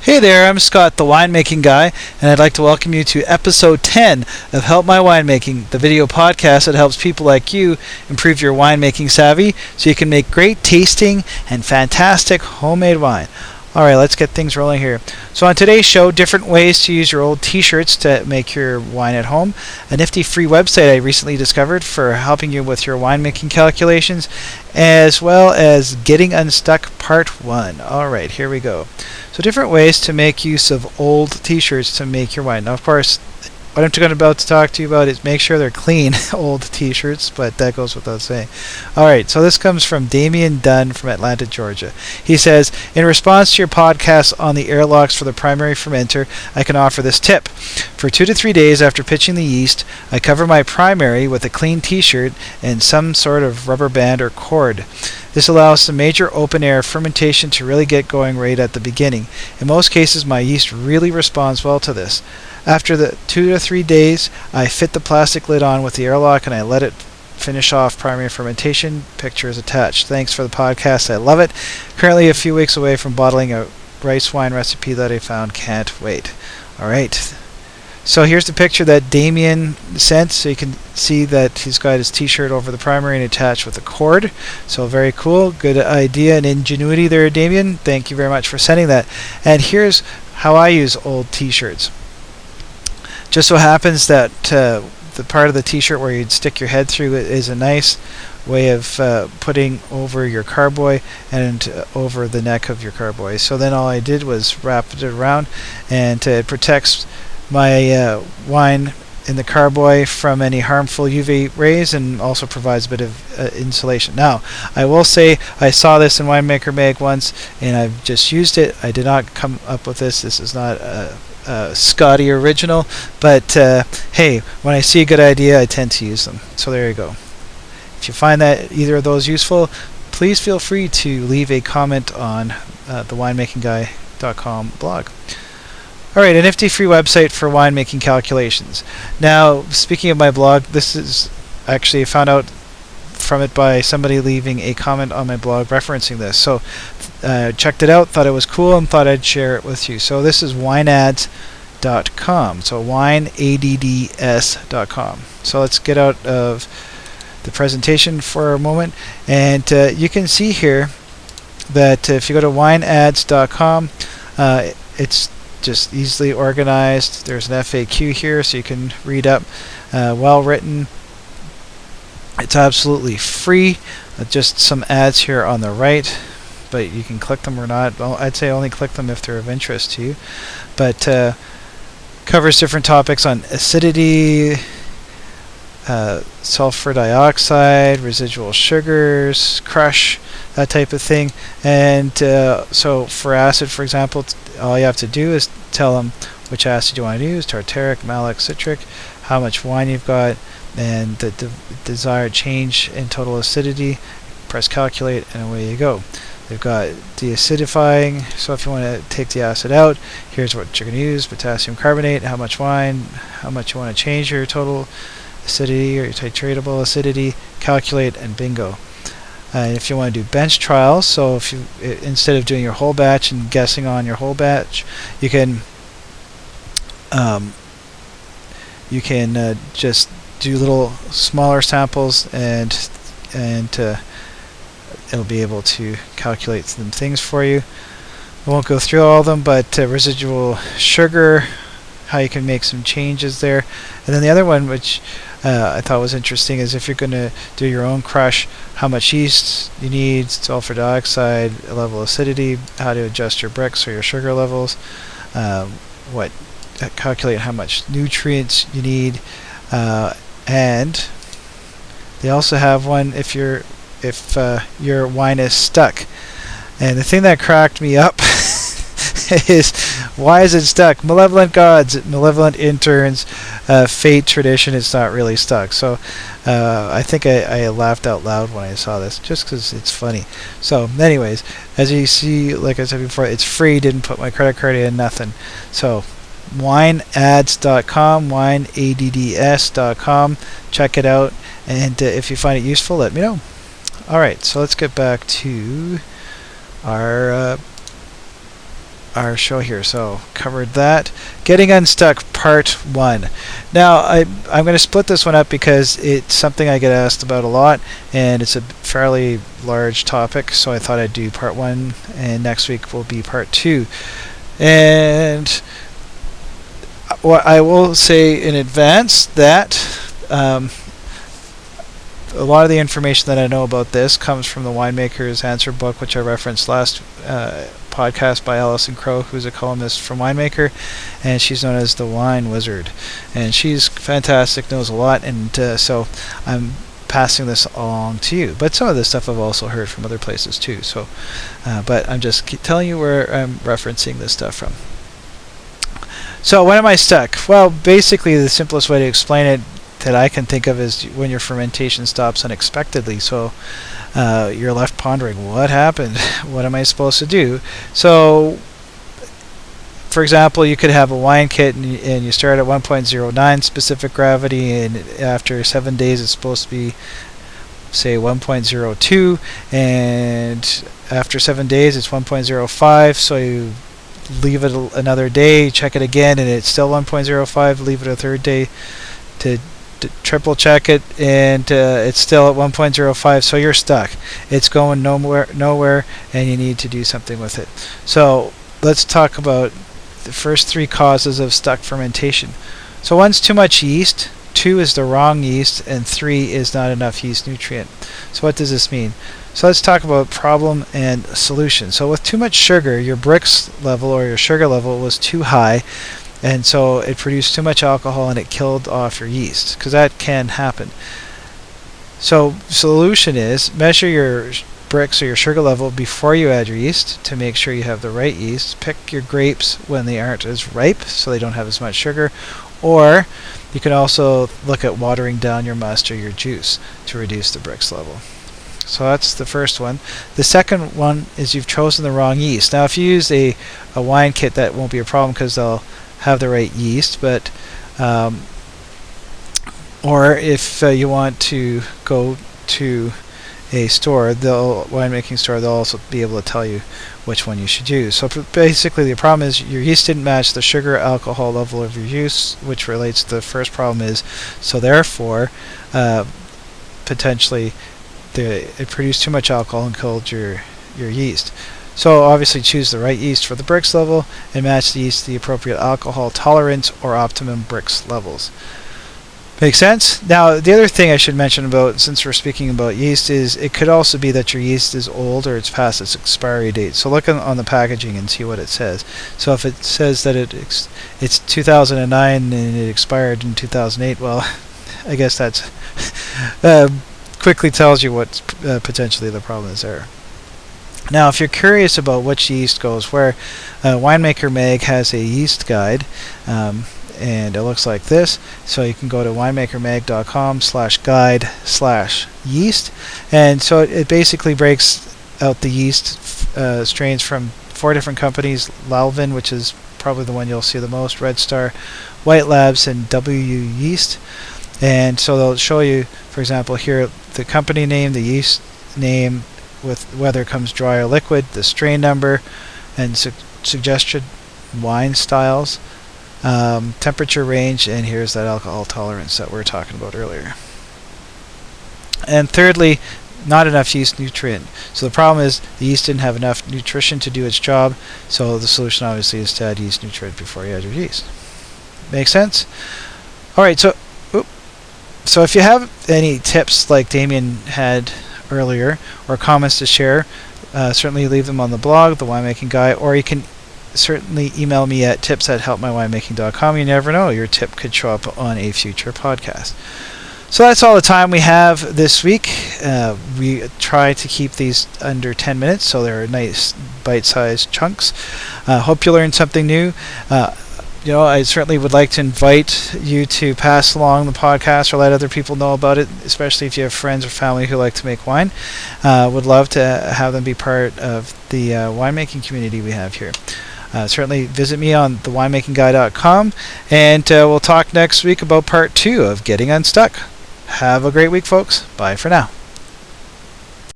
Hey there, I'm Scott, the winemaking guy, and I'd like to welcome you to episode 10 of Help My Winemaking, the video podcast that helps people like you improve your winemaking savvy so you can make great tasting and fantastic homemade wine. Alright, let's get things rolling here. So on today's show, different ways to use your old t-shirts to make your wine at home, a nifty free website I recently discovered for helping you with your winemaking calculations, as well as Getting Unstuck Part 1. Alright, here we go. So different ways to make use of old t-shirts to make your wine. Now, of course, what I'm about to talk to you about is make sure they're clean old t-shirts, but that goes without saying. Alright, so this comes from Damian Dunn from Atlanta, Georgia. He says, in response to your podcast on the airlocks for the primary fermenter, I can offer this tip. For 2 to 3 days after pitching the yeast, I cover my primary with a clean t-shirt and some sort of rubber band or cord. This allows some major open air fermentation to really get going right at the beginning. In most cases, my yeast really responds well to this. After the 2 to 3 days, I fit the plastic lid on with the airlock and I let it finish off primary fermentation. Picture is attached. Thanks for the podcast. I love it. Currently a few weeks away from bottling a rice wine recipe that I found. Can't wait. Alright. So here's the picture that Damien sent. So you can see that he's got his t-shirt over the primary and attached with a cord. So very cool. Good idea and ingenuity there, Damien. Thank you very much for sending that. And here's how I use old t-shirts. Just so happens that the part of the t-shirt where you'd stick your head through is a nice way of putting over your carboy and over the neck of your carboy. So then all I did was wrap it around, and it protects my wine in the carboy from any harmful UV rays and also provides a bit of insulation. Now, I will say I saw this in Winemaker Mag once and I've just used it. I did not come up with this. This is not Scotty original, but hey, when I see a good idea I tend to use them. So there you go. If you find that either of those useful, please feel free to leave a comment on the winemakingguy.com blog. Alright, a nifty free website for winemaking calculations. Now, speaking of my blog, this is actually I found out from it by somebody leaving a comment on my blog referencing this. So checked it out, thought it was cool, and thought I'd share it with you. So this is wineads.com. So wineads.com. So let's get out of the presentation for a moment, and you can see here that if you go to wineads.com, it's just easily organized. There's an FAQ here so you can read up. Well written. It's absolutely free. Just some ads here on the right, but you can click them or not. Well, I'd say only click them if they're of interest to you. But covers different topics on acidity, sulfur dioxide, residual sugars, crush, that type of thing. And so for acid, for example, all you have to do is tell them which acid you want to use, tartaric, malic, citric, how much wine you've got, and the desired change in total acidity. Press calculate and away you go. They've got deacidifying, so if you want to take the acid out, here's what you're going to use: potassium carbonate, how much wine, how much you want to change your total acidity or your titratable acidity, calculate, and bingo. And if you want to do bench trials, so if you instead of doing your whole batch and guessing on your whole batch, you can just do little smaller samples, and it'll be able to calculate some things for you. I won't go through all of them, but residual sugar, how you can make some changes there. And then the other one, which I thought was interesting, is if you're going to do your own crush, how much yeast you need, sulfur dioxide, level acidity, how to adjust your Brix or your sugar levels, calculate how much nutrients you need, and they also have one if your wine is stuck. And the thing that cracked me up is, why is it stuck? Malevolent gods, malevolent interns, fate, tradition, it's not really stuck. So I think I laughed out loud when I saw this, just because it's funny. So anyways, as you see, like I said before, it's free, didn't put my credit card in, nothing. So wineads.com, wineads.com, check it out, and if you find it useful, let me know. Alright, so let's get back to our our show here. So covered that. Getting Unstuck Part 1. Now I'm going to split this one up because it's something I get asked about a lot, and it's a fairly large topic, so I thought I'd do Part 1, and next week will be Part 2. And what I will say in advance that a lot of the information that I know about this comes from the Winemaker's Answer book, which I referenced last podcast by Alison Crow, who's a columnist from Winemaker, and she's known as the Wine Wizard. And she's fantastic, knows a lot, and so I'm passing this along to you. But some of this stuff I've also heard from other places too. So, but I'm just telling you where I'm referencing this stuff from. So when am I stuck? Well, basically the simplest way to explain it that I can think of is when your fermentation stops unexpectedly. So you're left pondering, what happened? What am I supposed to do? So, for example, you could have a wine kit and you start at 1.09 specific gravity, and after 7 days it's supposed to be, say, 1.02, and after 7 days it's 1.05, so you leave it another day, check it again, and it's still 1.05, leave it a third day to triple check it, and it's still at 1.05, so you're stuck. It's going nowhere, and you need to do something with it. So let's talk about the first 3 causes of stuck fermentation. So 1's too much yeast, 2 is the wrong yeast, and 3 is not enough yeast nutrient. So what does this mean? So let's talk about problem and solution. So with too much sugar, your Brix level or your sugar level was too high, and so it produced too much alcohol and it killed off your yeast, because that can happen. So solution is measure your Brix or your sugar level before you add your yeast to make sure you have the right yeast. Pick your grapes when they aren't as ripe so they don't have as much sugar, or you can also look at watering down your must or your juice to reduce the Brix level. So that's the first one. The second one is you've chosen the wrong yeast. Now if you use a wine kit, that won't be a problem because they'll have the right yeast, but or if you want to go to a store, winemaking store, they'll also be able to tell you which one you should use. So basically the problem is your yeast didn't match the sugar alcohol level of your juice, which relates to the first problem is, so therefore potentially it produced too much alcohol and killed your yeast. So obviously choose the right yeast for the Brix level and match the yeast to the appropriate alcohol tolerance or optimum Brix levels. Make sense? Now the other thing I should mention about, since we're speaking about yeast, is it could also be that your yeast is old or it's past its expiry date. So look on the packaging and see what it says. So if it says that it's 2009 and it expired in 2008, well, I guess that's quickly tells you what potentially the problem is there. Now, if you're curious about which yeast goes where, Winemaker Mag has a yeast guide, and it looks like this. So you can go to winemakermag.com/guide/yeast, and so it basically breaks out the yeast strains from 4 different companies: Lalvin, which is probably the one you'll see the most, Red Star, White Labs, and W Yeast. And so they'll show you, for example, here the company name, the yeast name, with whether it comes dry or liquid, the strain number, and suggested wine styles, temperature range, and here's that alcohol tolerance that we were talking about earlier. And thirdly, not enough yeast nutrient. So the problem is the yeast didn't have enough nutrition to do its job, so the solution obviously is to add yeast nutrient before you add your yeast. Make sense? Alright, so if you have any tips like Damien had earlier, or comments to share, certainly leave them on the blog, The Winemaking Guy, or you can certainly email me at tips@helpmywinemaking.com. You never know, your tip could show up on a future podcast. So that's all the time we have this week. We try to keep these under 10 minutes, so they're nice bite-sized chunks. Hope you learned something new. I certainly would like to invite you to pass along the podcast or let other people know about it, especially if you have friends or family who like to make wine. Would love to have them be part of the winemaking community we have here. Certainly visit me on thewinemaking.com, and we'll talk next week about part 2 of Getting Unstuck. Have a great week, folks. Bye for now.